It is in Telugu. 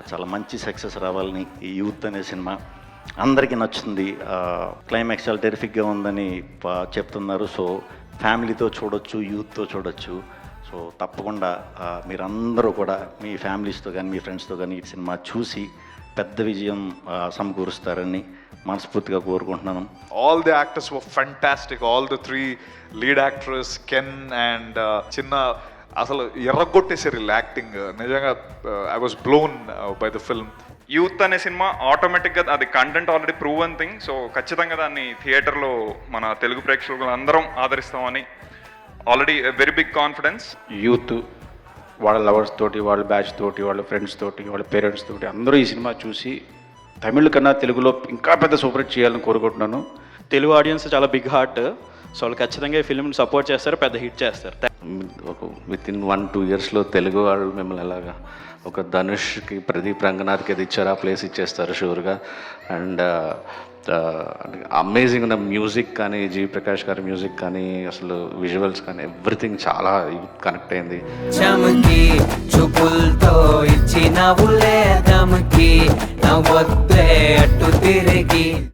చాలా మంచి సక్సెస్ రావాలని ఈ యూత్ అనే సినిమా అందరికీ నచ్చుతుంది. క్లైమాక్స్ చాలా టెరిఫిక్గా ఉందని చెప్తున్నారు. సో ఫ్యామిలీతో చూడొచ్చు, యూత్తో చూడొచ్చు. సో తప్పకుండా మీరందరూ కూడా మీ ఫ్యామిలీస్తో కానీ మీ ఫ్రెండ్స్తో కానీ ఈ సినిమా చూసి పెద్ద విజయం సమకూరుస్తారని మనస్ఫూర్తిగా కోరుకుంటున్నాను. All the actors were fantastic. All the three lead actors, Ken and చిన్న అసలు ఎర్రగొట్టేసారు యాక్టింగ్. నిజంగా I was blown by the film. Youth అనే సినిమా ఆటోమేటిక్గా అది content already proven thing. So ఖచ్చితంగా దాన్ని థియేటర్లో మన తెలుగు ప్రేక్షకులు అందరం ఆదరిస్తామని already very big confidence. Youth వాళ్ళ లవర్స్ తోటి, వాళ్ళ బ్యాచ్ తోటి, వాళ్ళ ఫ్రెండ్స్ తోటి, వాళ్ళ పేరెంట్స్ తోటి అందరూ ఈ సినిమా చూసి తమిళ కన్నా తెలుగులో ఇంకా పెద్ద సూపర్ హిట్ చేయాలని కోరుకుంటున్నాను. తెలుగు ఆడియన్స్ చాలా బిగ్ హార్ట్. సో వాళ్ళు ఖచ్చితంగా ఈ ఫిల్మ్ని సపోర్ట్ చేస్తారు, పెద్ద హిట్ చేస్తారు. ఒక వితిన్ 1-2 ఇయర్స్లో తెలుగు వాళ్ళు మిమ్మల్ని ఎలాగా ఒక ధనుష్కి, ప్రదీప్ రంగనాథ్కి అది ఇచ్చారు, ఆ ప్లేస్ ఇచ్చేస్తారు షూర్గా. అండ్ అమేజింగ్ ఉన్న మ్యూజిక్ కానీ, జీ ప్రకాష్ గారి మ్యూజిక్ కానీ, అసలు విజువల్స్ కానీ ఎవ్రీథింగ్ చాలా కనెక్ట్ అయింది. చమకి చూపులతో ఇచ్చిన దమ్కి నవ్వొద్దే అట్టు తిరిగి